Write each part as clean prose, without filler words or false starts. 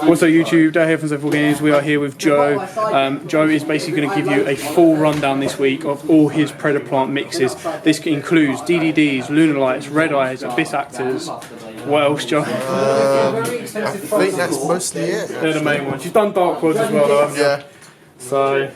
Also YouTube, Day here from Zephyr Games. We are here with Joe. Joe is basically going to give you a full rundown this week of all his Predaplant mixes. This includes DDDs, Lunar Lights, Red Eyes, Abyss Actors. What else, Joe? I think that's mostly it. They're the main ones. You've done Dark Worlds as well, though, haven't you? Yeah. So,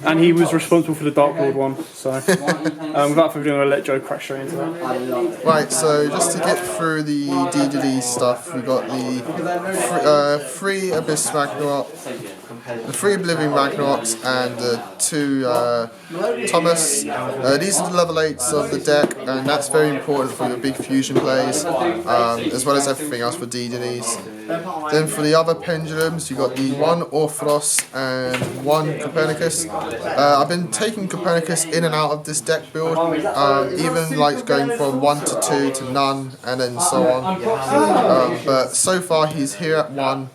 and he was responsible for the Dark World one. So, without further ado, I'm going to let Joe crack straight into that. Right, so just to get through the DDD stuff, we got the three Abyss Ragnarok, the 3 Oblivion Ragnaroks, and the 2 Thomas. These are the level 8s of the deck, and that's very important for your big fusion plays, as well as everything else for DDDs. Then for the other pendulums, you got the 1 Orthodos and 1 Copernicus. I've been taking Copernicus in and out of this deck build, even like going from 1 to 2 to none, and then so on. But so far he's here at 1,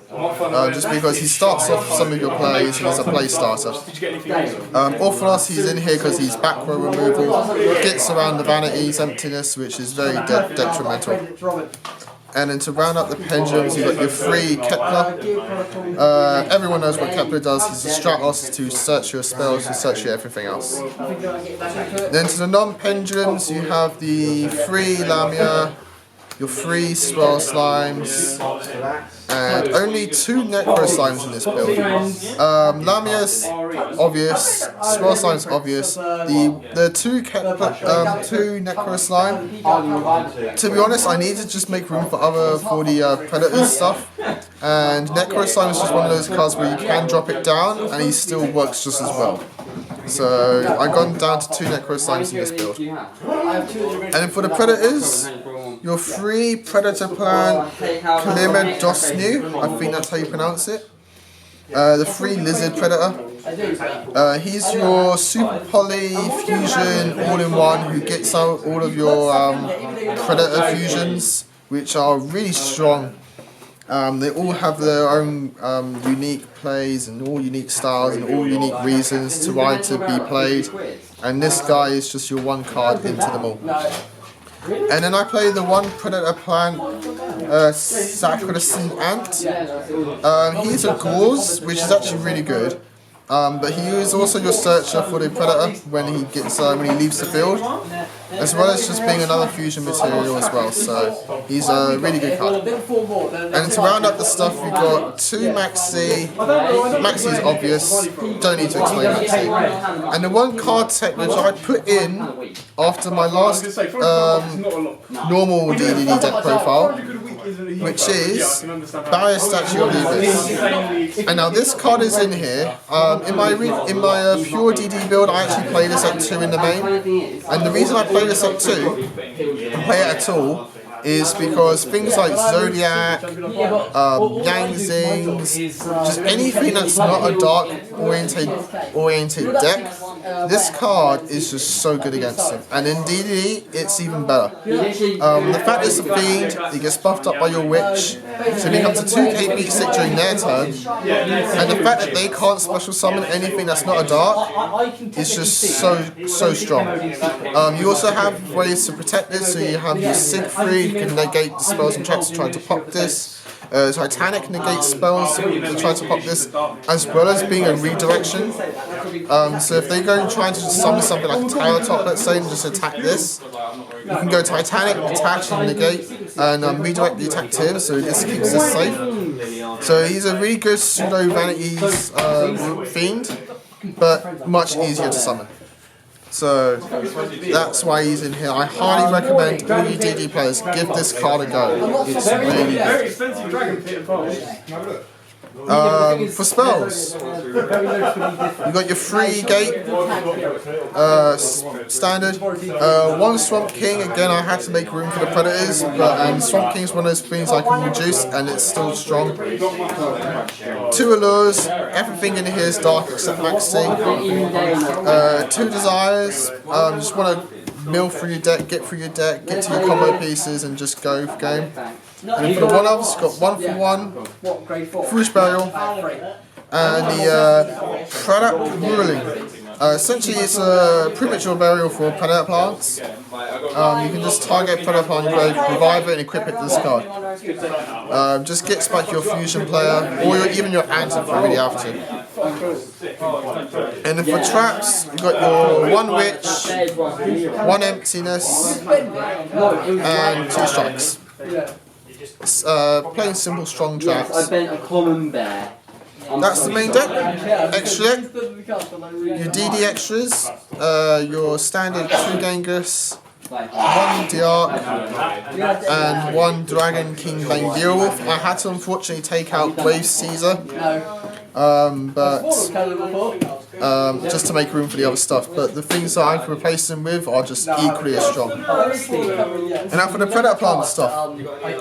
just because he starts off some of your plays and he's a play starter. Orthodos, he's in here because he's back row removal, gets around the vanities, emptiness, which is very detrimental. And then to round up the pendulums, you've got your 3 Kepler. Everyone knows what Kepler does. He's a Stratos to search your spells, to search your everything else. Then to the non-pendulums, you have the 3 Lamia, your 3 Swirl Slimes, and only 2 Necro Slimes in this build. Lamia's obvious, Swirl Slime's obvious. The 2 Necro Slime, to be honest, I need to just make room for the Predator stuff. And Necro Slime is just one of those cards where you can drop it down and he still works just as well. So I've gone down to 2 Necro Slimes in this build. And then for the Predators, your 3 Predaplant Kalima Dosnu, I think that's how you pronounce it. The 3 Lizard Predator. He's your Super Poly Fusion all-in-one who gets out all of your Predator fusions, which are really strong. They all have their own unique plays and all unique styles and all unique reasons to why to be played. And this guy is just your 1 card into them all. And then I play the 1 Predaplant Sacrosan Ant. He's a Gauze, which is actually really good. But he is also your searcher for the Predator when he leaves the field, as well as just being another fusion material as well. So he's a really good card. And to round up the stuff, we've got 2 Maxi. Maxi is obvious, don't need to explain Maxi. And the 1 card tech which I put in after my last normal DDD deck profile, which is Barrier Statue of the Abyss. And now this card is in here. In my pure DD build, I actually play this at 2 in the main. And the reason I play this at 2, and play it at all, is because things like Zodiac, Yang Zings, just anything that's not a dark oriented deck, this card is just so good against them. And in DDD, it's even better. The fact it's a Fiend, it gets buffed up by your Witch, so it becomes a 2k beat stick during their turn, and the fact that they can't special summon anything that's not a dark is just so strong. You also have ways to protect this, so you have your Siegfried, you can negate the spells and traps trying to pop this. Titanic negates spells to try to pop this, as well as being a redirection. So if they go trying to summon something like a Tower Top, let's say, and just attack this, you can go Titanic, attach and negate, and redirect the attack to him, so this keeps this safe. So he's a really good pseudo vanities fiend, but much easier to summon. So that's why he's in here. I highly recommend all you DD players give this card a go. It's really good. For spells, you got your 3 Gate standard, 1 Swamp King. Again, I had to make room for the Predators, but Swamp King is one of those things I can reduce and it's still strong. 2 Allures, everything in here is dark except Maxi. 2 Desires, just want to mill through your deck, get through your deck, get to your combo pieces and just go for game. And for the 1-ofs, got 1 for 1, Foolish Burial, and the Predaplants. Essentially, it's a premature burial for Predaplants. You can just target Predaplant, revive it, and equip it to this card. Just gets back your fusion player, or even your answer if you really have to. And then for traps, you've got your 1 witch, 1 emptiness, and 2 strikes. Plain simple strong traps. I bent a common bear. That's the main deck. Extra deck. Your DD extras. Your standard 2 Genghis, 1 Diarch, and 1 Dragon King Bane Beowulf. I had to unfortunately take out Wave Caesar, just to make room for the other stuff. But the things that I can replace them with are just equally as strong. And now for the Predaplant stuff.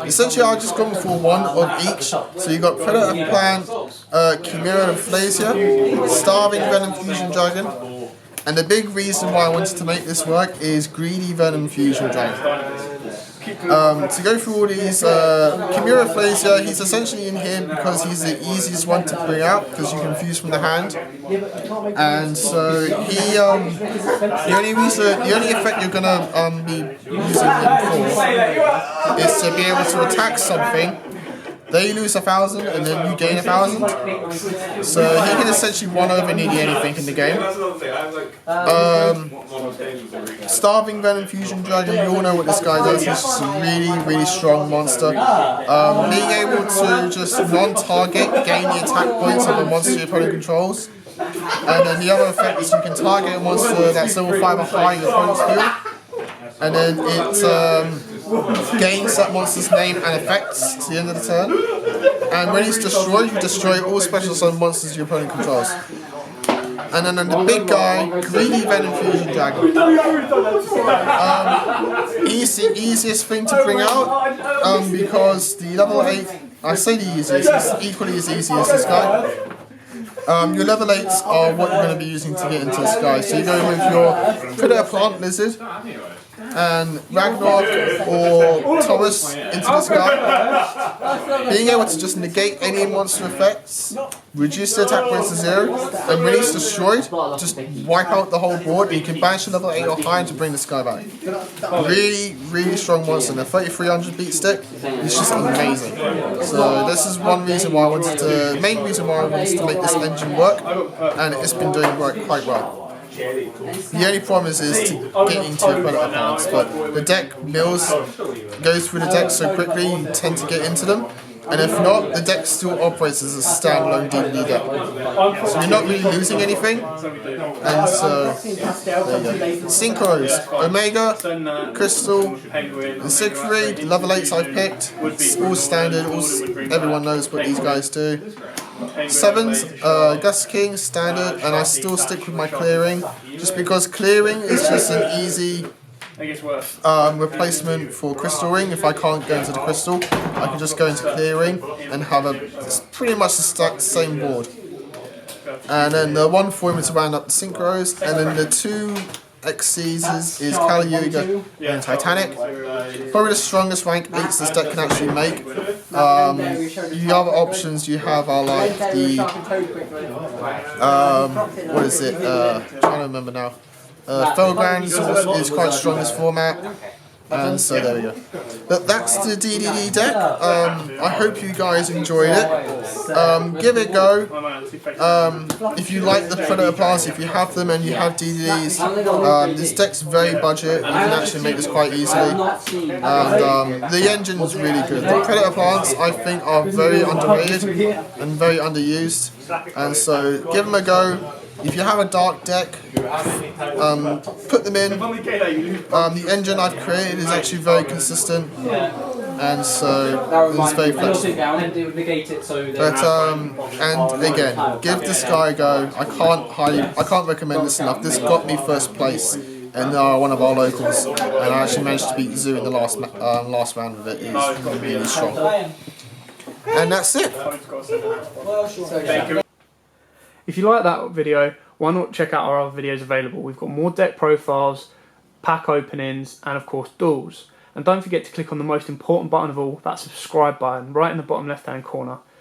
Essentially, I've just gone for 1 of each. So you've got Predaplant, Chimera and Flasia, Starving Venom Fusion Dragon. And the big reason why I wanted to make this work is Greedy Venom Fusion Dragon. To go through all these, Chimera Flasia, he's essentially in here because he's the easiest one to bring out because you can fuse from the hand. And so he, the only effect you're gonna be using him for is to be able to attack something. They lose 1,000 and then you gain 1,000. So he can essentially run over nearly anything in the game. Starving Venom Fusion Dragon, you all know what this guy does. He's just a really strong monster. Being able to just non-target, gain the attack points of a monster your opponent controls. And then the other effect is you can target a monster that's level 5 or higher in your opponent's field. And then it gains that monster's name and effects to the end of the turn. And when he's destroyed, you destroy all special summon monsters your opponent controls. And then the big guy, Greedy Venom Fusion Dragon. He's the easiest thing to bring out because the level 8, I say the easiest, it's equally as easy as this guy. Your level 8s are what you're going to be using to get into this guy. So you go with your Predaplant Lizard and Ragnarok or Thomas into this guy. Being able to just negate any monster effects, reduce the attack points to 0, and when he's destroyed, just wipe out the whole board, and you can banish a level 8 or higher to bring this guy back. Really strong monster, and the 3300 beat stick is just amazing. So this is one reason why I wanted to, main reason why I wanted to make this engine work, and it's been doing quite well. The only problem is to get into Predaplants, but the deck goes through the deck so quickly you tend to get into them, and if not, the deck still operates as a standalone DDD deck. So you're not really losing anything, and so there you go. Synchros, Omega, Crystal, and Siegfried, the level 8s I've picked, it's all standard, everyone knows what these guys do. 7s, Gus King, standard, and I still stick with my clearing, just because clearing is just an easy replacement for Crystal Ring. If I can't go into the Crystal, I can just go into clearing and have pretty much the same board. And then the one for him is to round up the Synchros, and then the 2 XCs is Kali Yuga and Titanic. Probably the strongest rank 8s this deck can actually make. The other options you have are like the what is it? I'm trying to remember now. Felgrams is quite strong in this format. And so there we go. But that's the DDD deck. I hope you guys enjoyed it. Give it a go. If you like the Predaplants, if you have them and you have DDDs, this deck's very budget. You can actually make this quite easily. And the engine is really good. The Predaplants, I think, are very underrated and very underused. And so give them a go. If you have a dark deck, put them in. The engine I've created is actually very consistent, and so it's very flexible. But and again, give this guy a go. I can't recommend this enough. This got me first place in one of our locals, and I actually managed to beat Zoo in the last round of it. It's really strong. And that's it. If you like that video, why not check out our other videos available? We've got more deck profiles, pack openings, and of course duels. And don't forget to click on the most important button of all, that subscribe button, right in the bottom left hand corner.